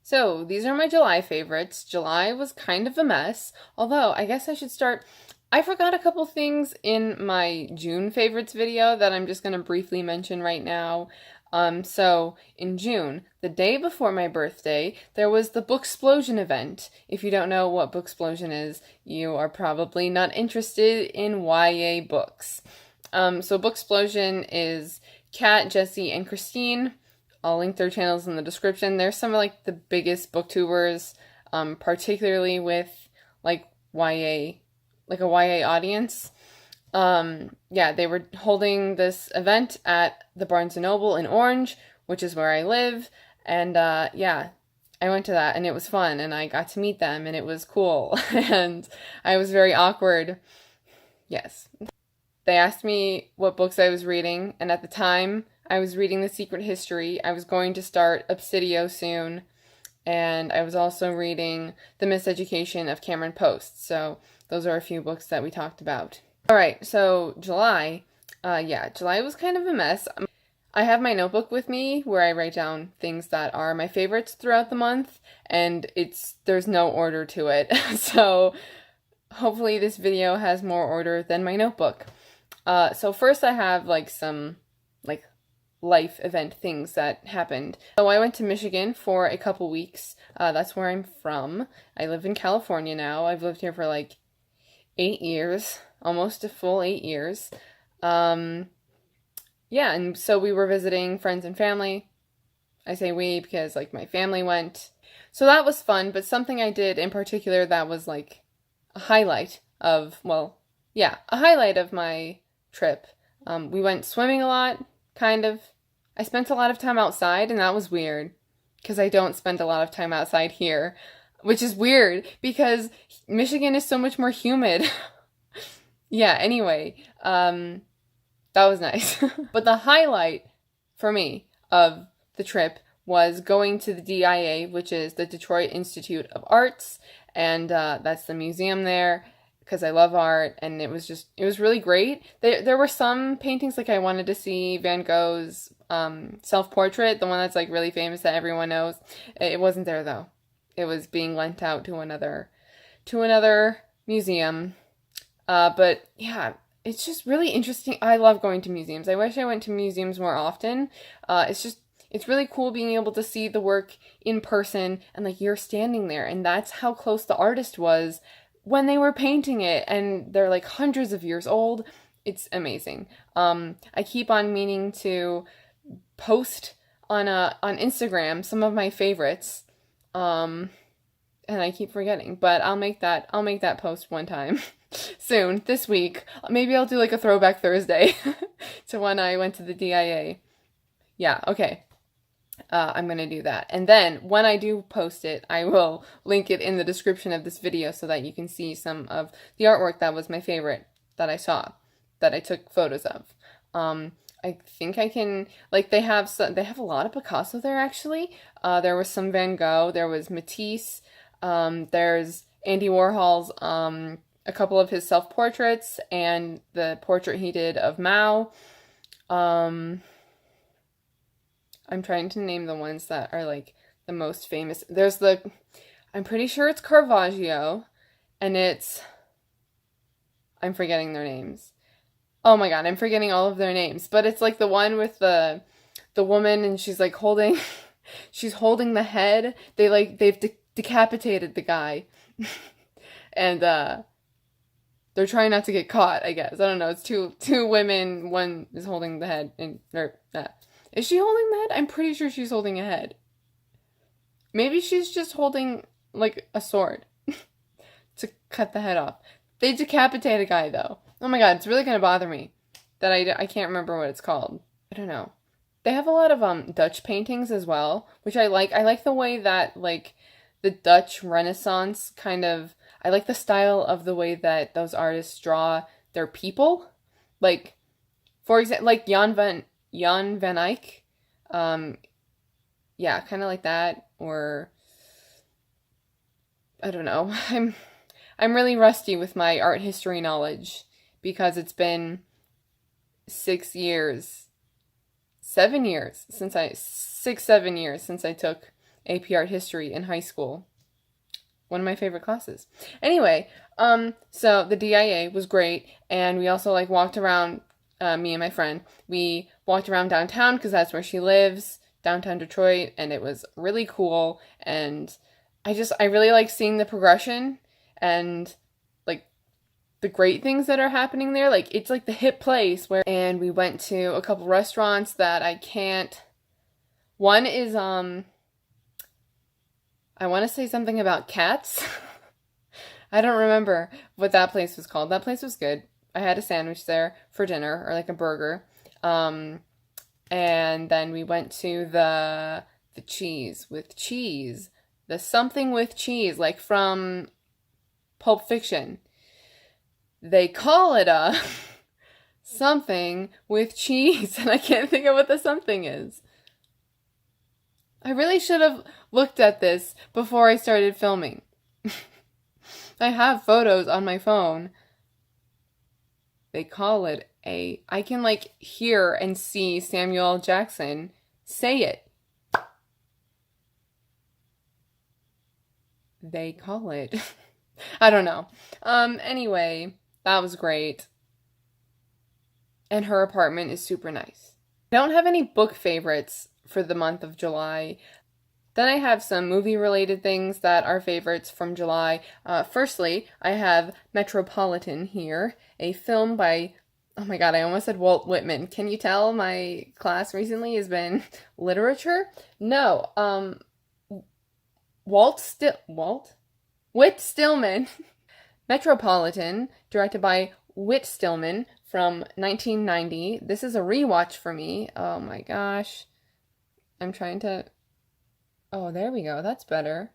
So these are my July favorites. July was kind of a mess, although I guess I should start. I forgot a couple things in my June favorites video that I'm just going to briefly mention right now. So in June, the day before my birthday, there was the Booksplosion event. If you don't know what Booksplosion is, you are probably not interested in YA books. So Booksplosion is Kat, Jesse, and Christine. I'll link their channels in the description. They're some of like the biggest booktubers, particularly with like YA, like a YA audience. Yeah, they were holding this event at the Barnes & Noble in Orange, which is where I live, and yeah, I went to that, and it was fun, and I got to meet them, and it was cool, and I was very awkward. Yes. They asked me what books I was reading, and at the time, I was reading The Secret History. I was going to start Obsidio soon, and I was also reading The Miseducation of Cameron Post, so those are a few books that we talked about. Alright, so July, yeah, July was kind of a mess. I have my notebook with me where I write down things that are my favorites throughout the month, and there's no order to it, so hopefully this video has more order than my notebook. So first I have like some like life event things that happened. So I went to Michigan for a couple weeks. That's where I'm from. I live in California now. I've lived here for like 8 years, almost a full 8 years. Yeah, and so we were visiting friends and family. I say we because like my family went. So that was fun, but something I did in particular that was like a highlight of, well, yeah, a highlight of my trip. We went swimming a lot, kind of. I spent a lot of time outside, and that was weird, because I don't spend a lot of time outside here, which is weird, because Michigan is so much more humid. Yeah, anyway, that was nice. But the highlight, for me, of the trip was going to the DIA, which is the Detroit Institute of Arts, and that's the museum there, because I love art, and it was really great. There were some paintings, like I wanted to see Van Gogh's self-portrait, the one that's like really famous that everyone knows. It wasn't there though. It was being lent out to another museum. But yeah, it's just really interesting. I love going to museums. I wish I went to museums more often. It's really cool being able to see the work in person, and like you're standing there, and that's how close the artist was when they were painting it, and they're like hundreds of years old. It's amazing. I keep on meaning to post on Instagram some of my favorites, and I keep forgetting, but I'll make that post one time soon, this week. Maybe I'll do like a throwback Thursday to when I went to the DIA. Yeah, okay. I'm going to do that. And then when I do post it, I will link it in the description of this video so that you can see some of the artwork that was my favorite that I saw, that I took photos of. I think I can, like, they have a lot of Picasso there, actually. There was some Van Gogh, there was Matisse, there's Andy Warhol's, a couple of his self-portraits, and the portrait he did of Mao. I'm trying to name the ones that are, like, the most famous. There's I'm pretty sure it's Caravaggio, and I'm forgetting their names. Oh my god, I'm forgetting all of their names, but it's, like, the one with the woman, and she's, like, she's holding the head. They've decapitated the guy, and, they're trying not to get caught, I guess. I don't know, it's two women, one is holding the head, is she holding the head? I'm pretty sure she's holding a head. Maybe she's just holding, like, a sword to cut the head off. They decapitate a guy, though. Oh my god, it's really gonna bother me that I can't remember what it's called. I don't know. They have a lot of Dutch paintings as well, which I like. I like the way that, like, the Dutch Renaissance kind of... I like the style of the way that those artists draw their people. Like, for example, like Jan van Eyck, yeah, kind of like that, or, I don't know, I'm really rusty with my art history knowledge, because it's been 7 years since I took AP Art History in high school. One of my favorite classes. Anyway, so the DIA was great, and we also like walked around, me and my friend, we walked around downtown because that's where she lives, downtown Detroit, and it was really cool, and I really like seeing the progression and like the great things that are happening there. Like it's like the hip place where, and we went to a couple restaurants that I can't, one is I want to say something about cats. I don't remember what that place was called. That place was good. I had a sandwich there for dinner, or like a burger. And then we went to the cheese with cheese. The something with cheese, like from Pulp Fiction. They call it a something with cheese, and I can't think of what the something is. I really should have looked at this before I started filming. I have photos on my phone. They call it I can like hear and see Samuel L. Jackson say it. They call it. I don't know. Anyway, that was great. And her apartment is super nice. I don't have any book favorites for the month of July. Then I have some movie-related things that are favorites from July. Firstly, I have Metropolitan here, a film by, oh my god, I almost said Walt Whitman. Can you tell my class recently has been literature? No, Whit Stillman. Metropolitan, directed by Whit Stillman from 1990. This is a rewatch for me. Oh my gosh. I'm trying to... Oh, there we go. That's better.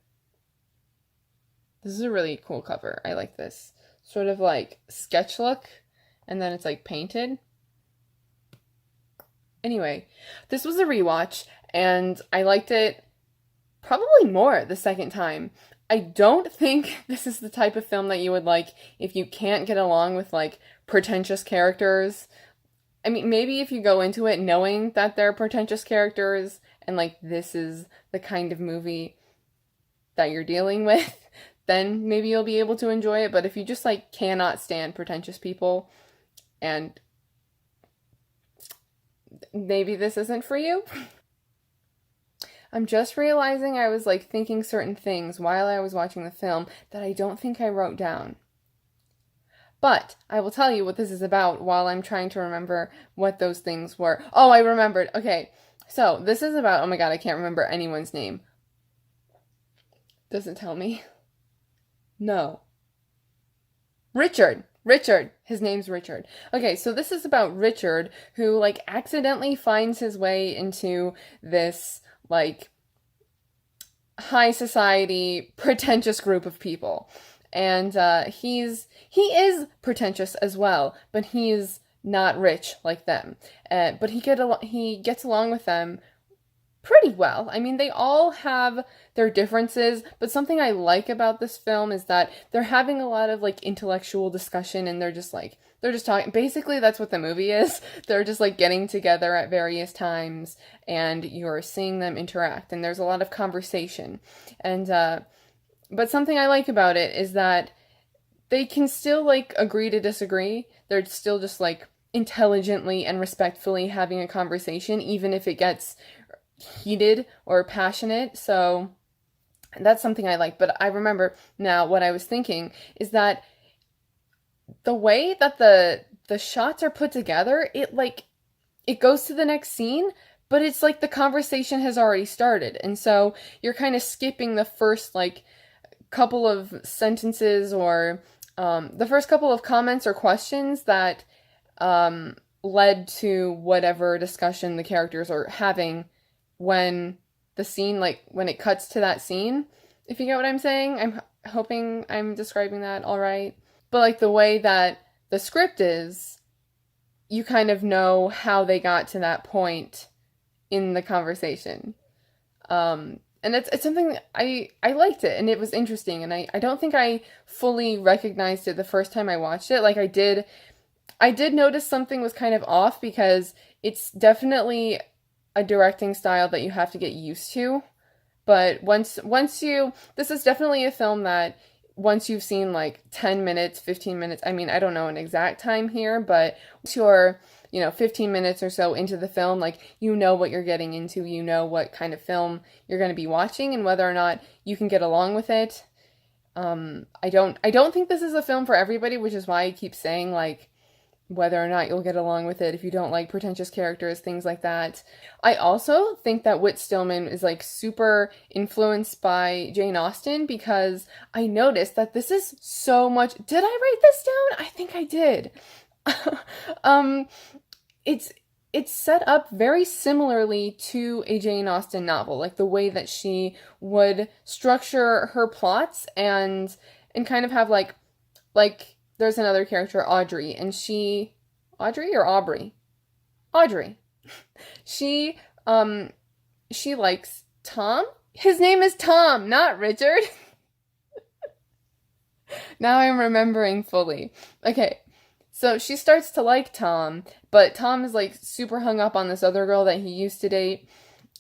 This is a really cool cover. I like this. Sort of like sketch look, and then it's like painted. Anyway, this was a rewatch, and I liked it probably more the second time. I don't think this is the type of film that you would like if you can't get along with like pretentious characters. I mean, maybe if you go into it knowing that they're pretentious characters and like this is the kind of movie that you're dealing with, then maybe you'll be able to enjoy it. But if you just like cannot stand pretentious people, and maybe this isn't for you. I'm just realizing I was like thinking certain things while I was watching the film that I don't think I wrote down. But I will tell you what this is about while I'm trying to remember what those things were. Oh, I remembered. Okay. So this is about, oh my god, I can't remember anyone's name. Does it tell me? No. Richard. His name's Richard. Okay, so this is about Richard who like accidentally finds his way into this like high society pretentious group of people. And he is pretentious as well, but he's not rich like them. But he gets along with them pretty well. I mean, they all have their differences, but something I like about this film is that they're having a lot of like intellectual discussion, and they're just talking. Basically, that's what the movie is. They're just like getting together at various times, and you're seeing them interact, and there's a lot of conversation. And but something I like about it is that they can still like agree to disagree. They're still just like intelligently and respectfully having a conversation, even if it gets heated or passionate. So that's something I like. But I remember now what I was thinking is that the way that the shots are put together, it goes to the next scene, but it's like the conversation has already started. And so you're kind of skipping the first like couple of sentences or the first couple of comments or questions that led to whatever discussion the characters are having when the scene, like when it cuts to that scene, if you get what I'm saying. I'm hoping I'm describing that all right. But like the way that the script is, you kind of know how they got to that point in the conversation. And it's something I liked it, and it was interesting, and I don't think I fully recognized it the first time I watched it. Like I did notice something was kind of off, because it's definitely a directing style that you have to get used to. But this is definitely a film that once you've seen like 10 minutes, 15 minutes, I mean, I don't know an exact time here, but once you're, 15 minutes or so into the film, like, you know what you're getting into, you know what kind of film you're going to be watching and whether or not you can get along with it. I don't think this is a film for everybody, which is why I keep saying, like, whether or not you'll get along with it if you don't like pretentious characters, things like that. I also think that Whit Stillman is like super influenced by Jane Austen, because I noticed that this is so much. Did I write this down? I think I did. It's set up very similarly to a Jane Austen novel, like the way that she would structure her plots and kind of have like there's another character, Audrey, and Audrey or Aubrey? Audrey. She likes Tom. His name is Tom, not Richard. Now I'm remembering fully. Okay, so she starts to like Tom, but Tom is like super hung up on this other girl that he used to date,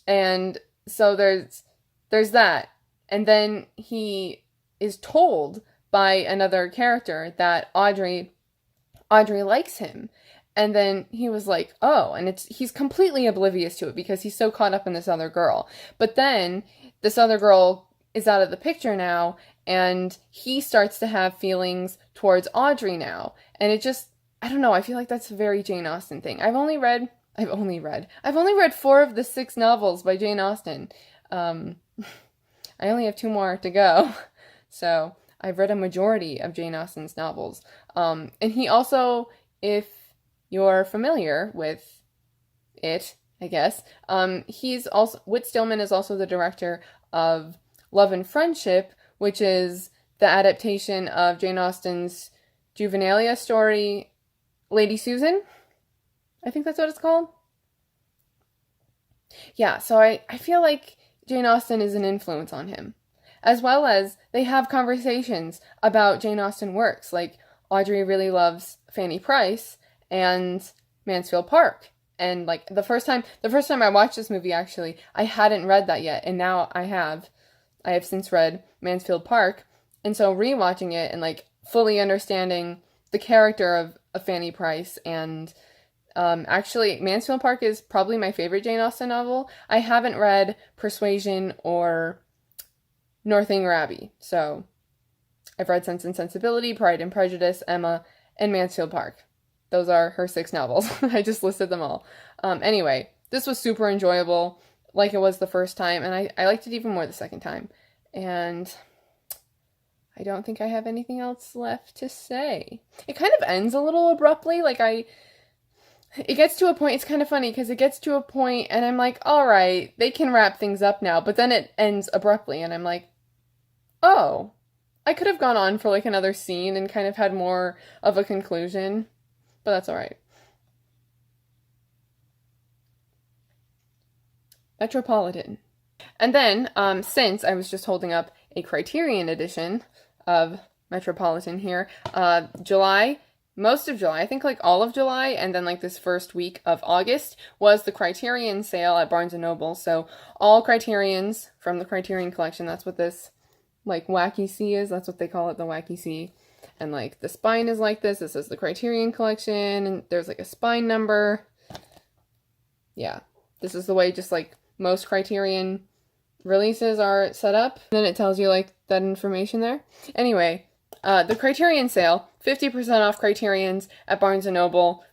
and so there's that. And then he is told by another character that Audrey likes him. And then he was like, oh, and he's completely oblivious to it because he's so caught up in this other girl. But then this other girl is out of the picture now, and he starts to have feelings towards Audrey now. And I don't know, I feel like that's a very Jane Austen thing. I've only read 4 of the 6 novels by Jane Austen. I only have 2 more to go. So I've read a majority of Jane Austen's novels. And he also, if you're familiar with it, I guess, Whit Stillman is also the director of Love and Friendship, which is the adaptation of Jane Austen's juvenilia story, Lady Susan. I think that's what it's called. Yeah, so I feel like Jane Austen is an influence on him. As well as they have conversations about Jane Austen works, like Audrey really loves Fanny Price and Mansfield Park. And like the first time I watched this movie, actually, I hadn't read that yet, and now I have. I have since read Mansfield Park, and so rewatching it and like fully understanding the character of Fanny Price, and actually Mansfield Park is probably my favorite Jane Austen novel. I haven't read Persuasion or Northanger Abbey. So I've read Sense and Sensibility, Pride and Prejudice, Emma, and Mansfield Park. Those are her 6 novels. I just listed them all. Anyway, this was super enjoyable, like it was the first time, and I liked it even more the second time. And I don't think I have anything else left to say. It kind of ends a little abruptly, it gets to a point, it's kind of funny, because it gets to a point, and I'm like, alright, they can wrap things up now, but then it ends abruptly, and I'm like, oh, I could have gone on for like another scene and kind of had more of a conclusion, but that's alright. Metropolitan. And then, since I was just holding up a Criterion edition of Metropolitan here, most of July, I think like all of July, and then like this first week of August was the Criterion sale at Barnes & Noble. So all Criterions from the Criterion collection, that's what this like Wacky C is, that's what they call it, the Wacky C. And like the spine is like this is the Criterion collection, and there's like a spine number. Yeah, this is the way just like most Criterion releases are set up. And then it tells you like that information there. Anyway, the Criterion sale, 50% off Criterions at Barnes & Noble.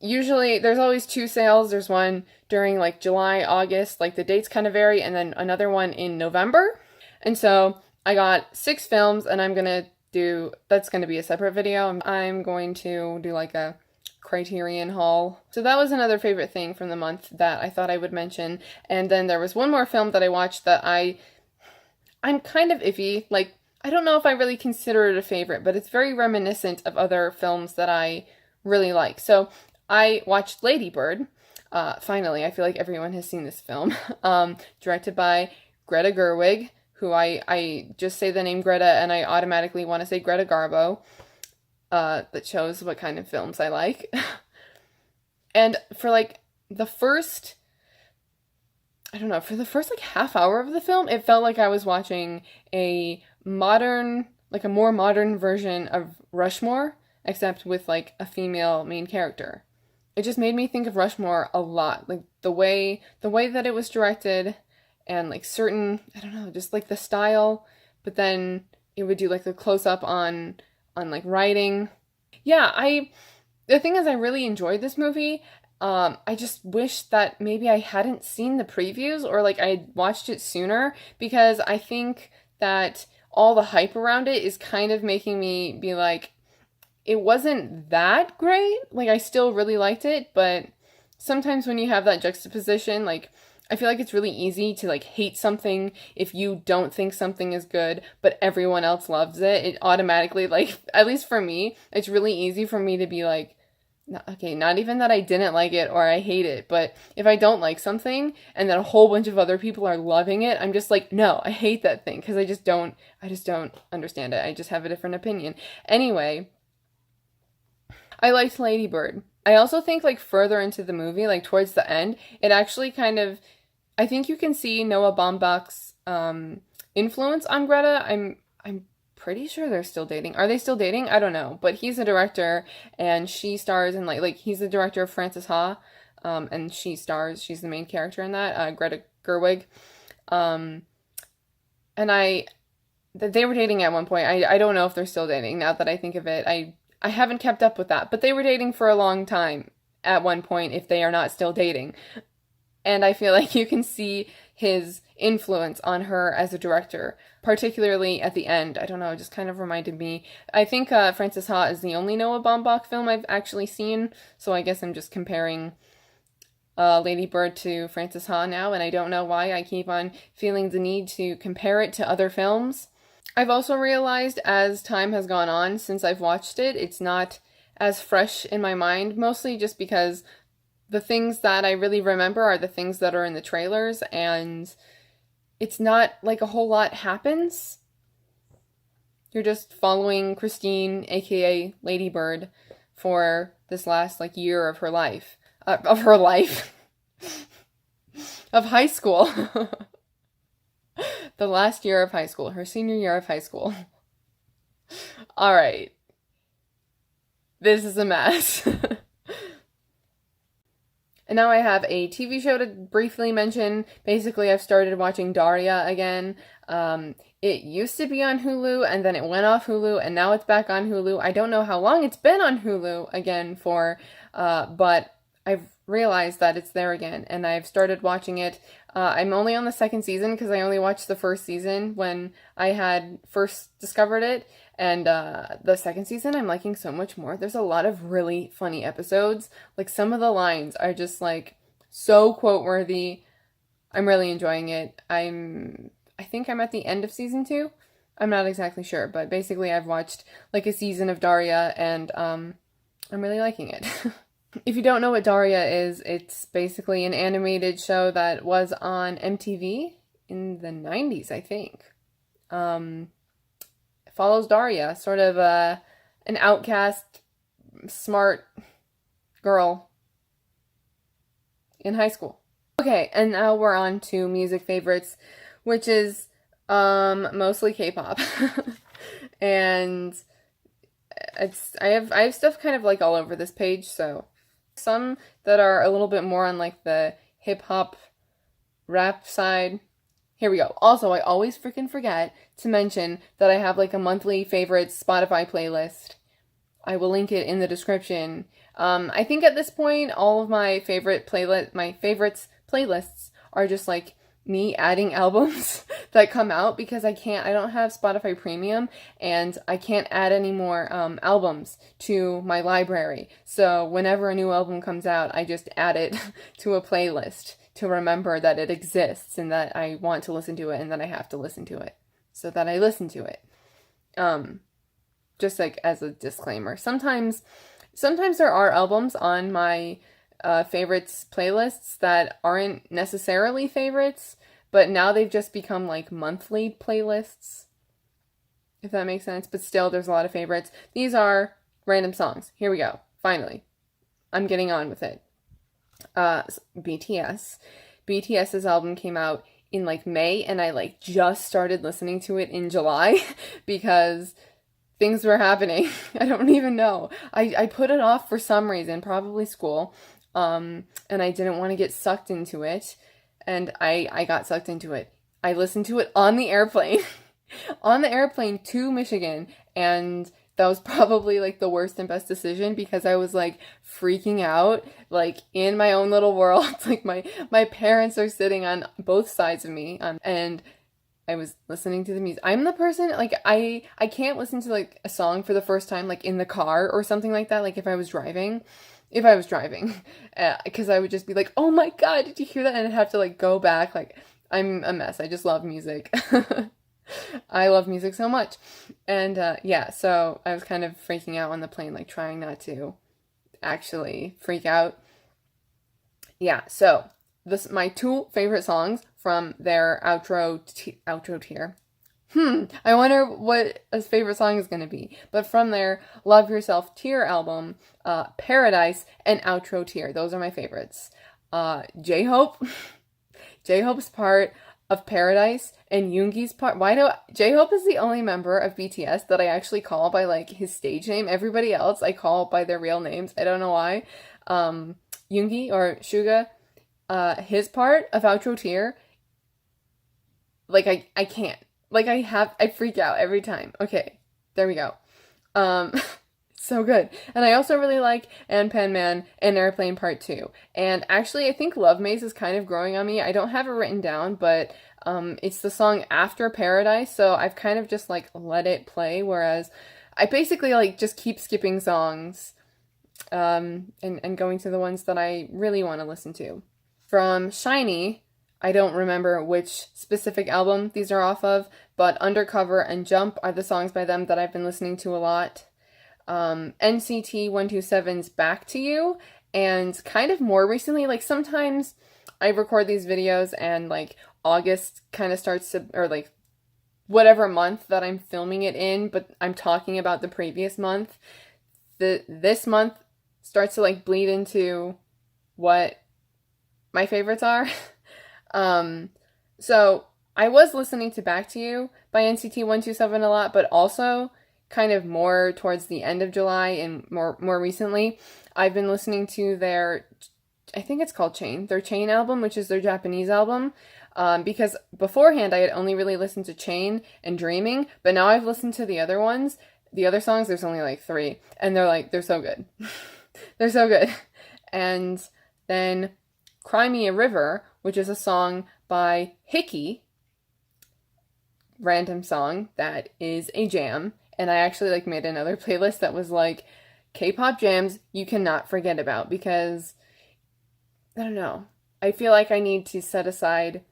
Usually, there's always 2 sales. There's one during like July, August, like the dates kind of vary, and then another one in November. And so I got 6 films, and that's going to be a separate video. I'm going to do like a Criterion haul. So that was another favorite thing from the month that I thought I would mention. And then there was one more film that I watched that I'm kind of iffy. Like, I don't know if I really consider it a favorite, but it's very reminiscent of other films that I really like. So I watched Lady Bird. Finally, I feel like everyone has seen this film. Directed by Greta Gerwig, who I just say the name Greta and I automatically want to say Greta Garbo. That shows what kind of films I like. And for like the first, I don't know, for the first like half hour of the film, it felt like I was watching a modern, like a more modern version of Rushmore, except with like a female main character. It just made me think of Rushmore a lot. Like the way that it was directed and like certain, I don't know, just like the style, but then it would do like the close up on like writing. Yeah, the thing is I really enjoyed this movie. I just wish that maybe I hadn't seen the previews or like I watched it sooner because I think that all the hype around it is kind of making me be like, it wasn't that great. Like, I still really liked it, but sometimes when you have that juxtaposition, like, I feel like it's really easy to, like, hate something if you don't think something is good, but everyone else loves it. It automatically, like, at least for me, it's really easy for me to be like, okay, not even that I didn't like it or I hate it, but if I don't like something and then a whole bunch of other people are loving it, I'm just like, no, I hate that thing because I just don't understand it. I just have a different opinion. Anyway, I liked Lady Bird. I also think like further into the movie, like towards the end, it actually kind of, I think you can see Noah Baumbach's influence on Greta. I'm pretty sure they're still dating. Are they still dating? I don't know. But he's a director and she stars in like he's the director of Frances Ha, and she's the main character in that, Greta Gerwig. And they were dating at one point. I don't know if they're still dating now that I think of it. I haven't kept up with that, but they were dating for a long time at one point if they are not still dating. And I feel like you can see his influence on her as a director, particularly at the end. I don't know, it just kind of reminded me. I think Frances Ha is the only Noah Baumbach film I've actually seen, so I guess I'm just comparing Lady Bird to Frances Ha now, and I don't know why I keep on feeling the need to compare it to other films. I've also realized as time has gone on since I've watched it, it's not as fresh in my mind, mostly just because the things that I really remember are the things that are in the trailers, and it's not like a whole lot happens. You're just following Christine, aka Lady Bird, for this last like year of her life. Of high school. The last year of high school, her senior year of high school. All right. This is a mess. And now I have a TV show to briefly mention. Basically, I've started watching Daria again. It used to be on Hulu, and then it went off Hulu, and now it's back on Hulu. I don't know how long it's been on Hulu again for, but I've realized that it's there again, and I've started watching it. I'm only on the second season because I only watched the first season when I had first discovered it, and the second season I'm liking so much more. There's a lot of really funny episodes. Like, some of the lines are just, like, so quote-worthy. I'm really enjoying it. I think I'm at the end of season 2. I'm not exactly sure, but basically I've watched, like, a season of Daria, and I'm really liking it. If you don't know what Daria is, it's basically an animated show that was on MTV in the 90s, I think. It follows Daria, sort of an outcast, smart girl in high school. Okay, and now we're on to music favorites, which is mostly K-pop. And I have stuff kind of like all over this page, so some that are a little bit more on like the hip-hop rap side. Here we go. Also, I always freaking forget to mention that I have like a monthly favorites Spotify playlist. I will link it in the description. I think at this point, all of my favorites playlists are just like me adding albums that come out because I don't have Spotify Premium and I can't add any more albums to my library. So whenever a new album comes out, I just add it to a playlist to remember that it exists and that I want to listen to it and that I have to listen to it so that I listen to it. Just like as a disclaimer. Sometimes there are albums on my favorites playlists that aren't necessarily favorites, but now they've just become like monthly playlists, if that makes sense. But still, there's a lot of favorites. These are random songs. Here we go. Finally, I'm getting on with it. BTS. BTS's album came out in like May, and I like just started listening to it in July because things were happening. I don't even know. I put it off for some reason, probably school, and I didn't want to get sucked into it, and I got sucked into it. I listened to it on the airplane, on the airplane to Michigan, and that was probably like the worst and best decision because I was like freaking out, like in my own little world. Like my parents are sitting on both sides of me, and I was listening to the music. I'm the person, like, I can't listen to, like, a song for the first time, like, in the car or something like that, like, if I was driving, because I would just be like, oh my god, did you hear that? And I'd have to, like, go back, like, I'm a mess. I just love music. I love music so much. And, yeah, so I was kind of freaking out on the plane, like, trying not to actually freak out. Yeah, so my two favorite songs from their outro tier. I wonder what a favorite song is going to be. But from their Love Yourself tier album, Paradise and outro tier. Those are my favorites. J-Hope. J-Hope's part of Paradise and Yoongi's part. J-Hope is the only member of BTS that I actually call by like his stage name. Everybody else I call by their real names. I don't know why. Yoongi or Suga, his part of outro tier, like I can't. Like I freak out every time. Okay, there we go. So good. And I also really like Anpanman and Airplane Part 2. And actually, I think Love Maze is kind of growing on me. I don't have it written down, but it's the song after Paradise, so I've kind of just like let it play, whereas I basically like just keep skipping songs and going to the ones that I really want to listen to. From SHINee, I don't remember which specific album these are off of, but Undercover and Jump are the songs by them that I've been listening to a lot. NCT 127's Back to You, and kind of more recently, like sometimes I record these videos and like August kind of starts to, or like whatever month that I'm filming it in, but I'm talking about the previous month. This month starts to like bleed into what my favorites are. So I was listening to Back to You by NCT 127 a lot, but also kind of more towards the end of July and more recently, I've been listening to their, I think it's called Chain, their Chain album, which is their Japanese album, because beforehand I had only really listened to Chain and Dreaming, but now I've listened to the other ones, the other songs, there's only like 3, and they're so good. They're so good. And then Cry Me a River, which is a song by Hickee, random song that is a jam. And I actually like made another playlist that was like K-pop jams you cannot forget about, because I don't know. I feel like I need to set aside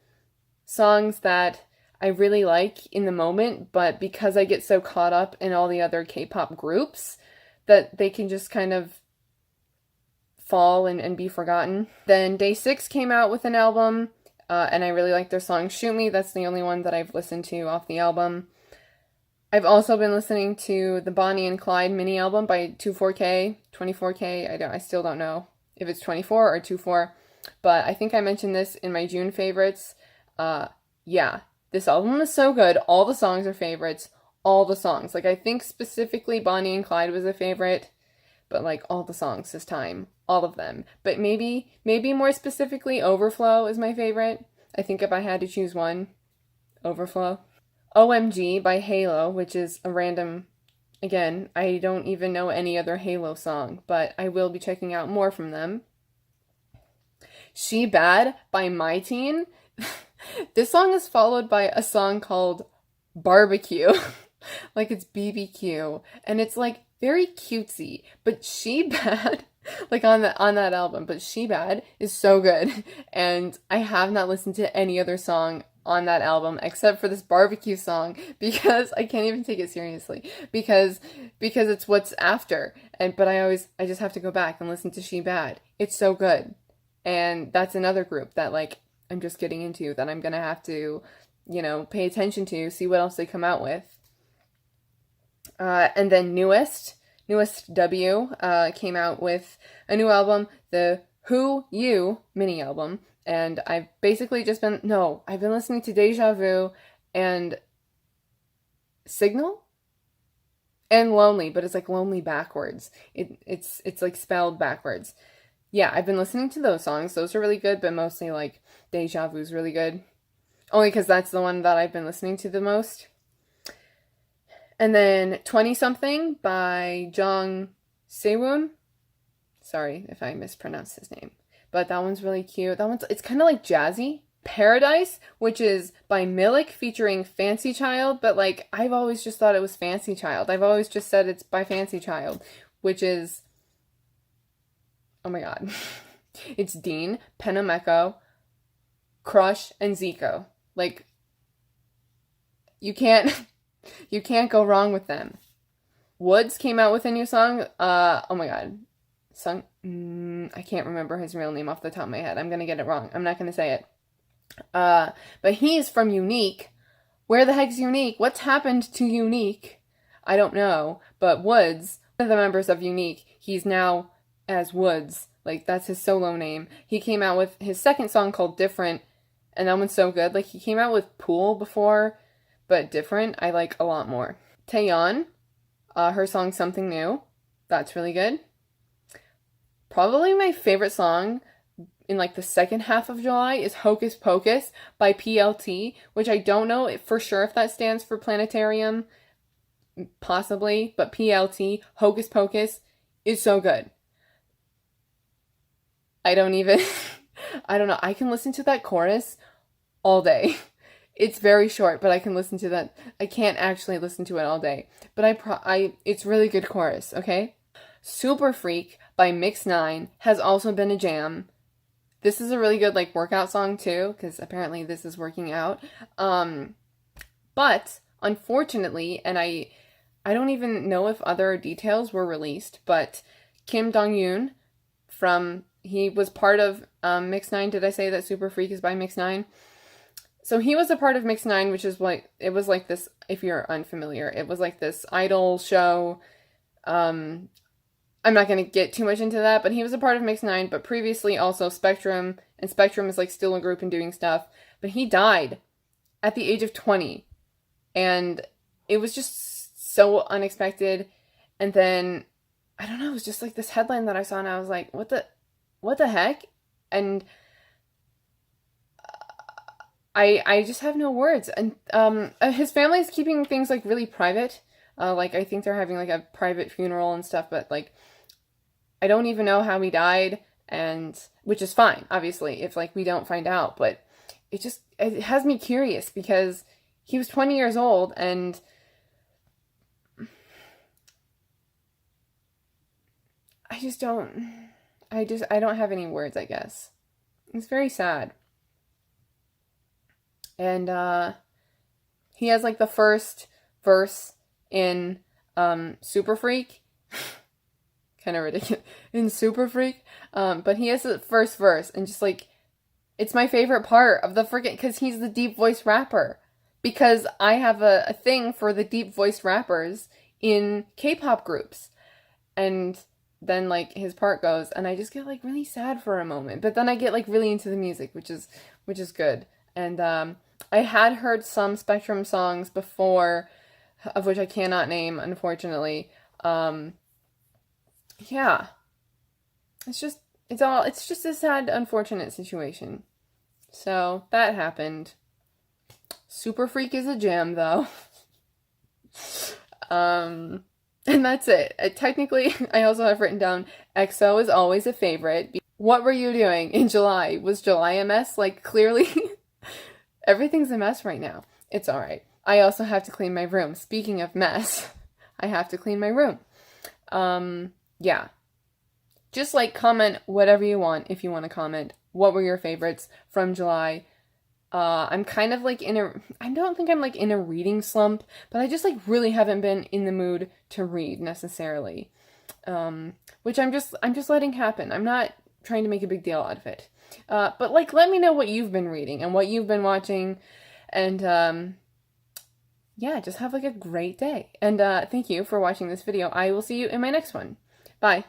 songs that I really like in the moment, but because I get so caught up in all the other K-pop groups that they can just kind of fall and be forgotten. Then Day 6 came out with an album, and I really like their song Shoot Me. That's the only one that I've listened to off the album. I've also been listening to the Bonnie and Clyde mini album by 24K. I still don't know if it's 24 or 24, but I think I mentioned this in my June favorites. Yeah, this album is so good. All the songs are favorites. All the songs. Like, I think specifically Bonnie and Clyde was a favorite, but like all the songs this time. All of them. But maybe more specifically, Overflow is my favorite. I think if I had to choose one, Overflow. O.M.G. by Halo, which is a random, again, I don't even know any other Halo song, but I will be checking out more from them. She Bad by MYTEEN. This song is followed by a song called Barbecue. Like it's BBQ. And it's like very cutesy, but She Bad, like on that album, but She Bad is so good. And I have not listened to any other song on that album except for this barbecue song, because I can't even take it seriously, because it's what's after, but I just have to go back and listen to She Bad. It's so good. And that's another group that like I'm just getting into, that I'm gonna have to, pay attention to, see what else they come out with. And then Newest W came out with a new album, the Who You mini album, and I've basically just been, no, I've been listening to Deja Vu and Signal and Lonely, but it's like Lonely backwards. It's like spelled backwards. Yeah, I've been listening to those songs. Those are really good, but mostly like Deja Vu's really good. Only because that's the one that I've been listening to the most. And then 20-something by Jeong Sewoon. Sorry if I mispronounced his name. But that one's really cute. It's kind of like jazzy. Paradise, which is by MILLIC featuring Fanxy Child, but like I've always just thought it was Fanxy Child. I've always just said it's by Fanxy Child, which is, oh my god. It's Dean, Penameko, Crush, and Zico. Like, you can't go wrong with them. WOODZ came out with a new song. Oh my god. I can't remember his real name off the top of my head. I'm gonna get it wrong. I'm not gonna say it. But he's from Unique. Where the heck's Unique? What's happened to Unique? I don't know. But WOODZ, one of the members of Unique, he's now as WOODZ. Like, that's his solo name. He came out with his second song called Different, and that one's so good. Like, he came out with Pool before, but Different I like a lot more. Taeyeon, her song Something New. That's really good. Probably my favorite song in like the second half of July is Hocus Pocus by PLT, which I don't know for sure if that stands for Planetarium, possibly, but PLT, Hocus Pocus, is so good. I don't know, I can listen to that chorus all day. It's very short, but I can listen to that. I can't actually listen to it all day, but it's really good chorus, okay? Super Freak by MIXNINE has also been a jam. This is a really good like workout song too, because apparently this is working out. But unfortunately, and I don't even know if other details were released, but Kim Dongyoon he was part of MIXNINE. Did I say that Super Freak is by MIXNINE? So he was a part of MIXNINE, which is like, it was like this, if you're unfamiliar, it was like this idol show. I'm not going to get too much into that, but he was a part of MIXNINE, but previously also Spectrum, and Spectrum is like still a group and doing stuff, but he died at the age of 20, and it was just so unexpected. And then, I don't know, it was just like this headline that I saw, and I was like, what the heck? And I just have no words. And his family's keeping things like really private. Like I think they're having like a private funeral and stuff, but like I don't even know how he died, and which is fine, obviously, if like we don't find out, but it has me curious because he was 20 years old, and I don't have any words, I guess. It's very sad. And he has like the first verse in Super Freak. Kind of ridiculous. In Super Freak. But he has the first verse, and just like, it's my favorite part of the freaking, because he's the deep voice rapper. Because I have a thing for the deep voiced rappers in K-pop groups. And then like his part goes, and I just get like really sad for a moment. But then I get like really into the music, which is good. And I had heard some Spectrum songs before, of which I cannot name, unfortunately. Yeah. It's just a sad, unfortunate situation. So, that happened. Super Freak is a jam, though. And that's it. Technically, I also have written down, EXO is always a favorite. What were you doing in July? Was July a mess? Like, clearly, everything's a mess right now. It's alright. I also have to clean my room. Speaking of mess, I have to clean my room. Yeah. Just like comment whatever you want if you want to comment. What were your favorites from July? I'm kind of like I don't think I'm like in a reading slump, but I just like really haven't been in the mood to read necessarily. Which I'm just letting happen. I'm not trying to make a big deal out of it. But like, let me know what you've been reading and what you've been watching, and yeah, just have like a great day. And thank you for watching this video. I will see you in my next one. Bye.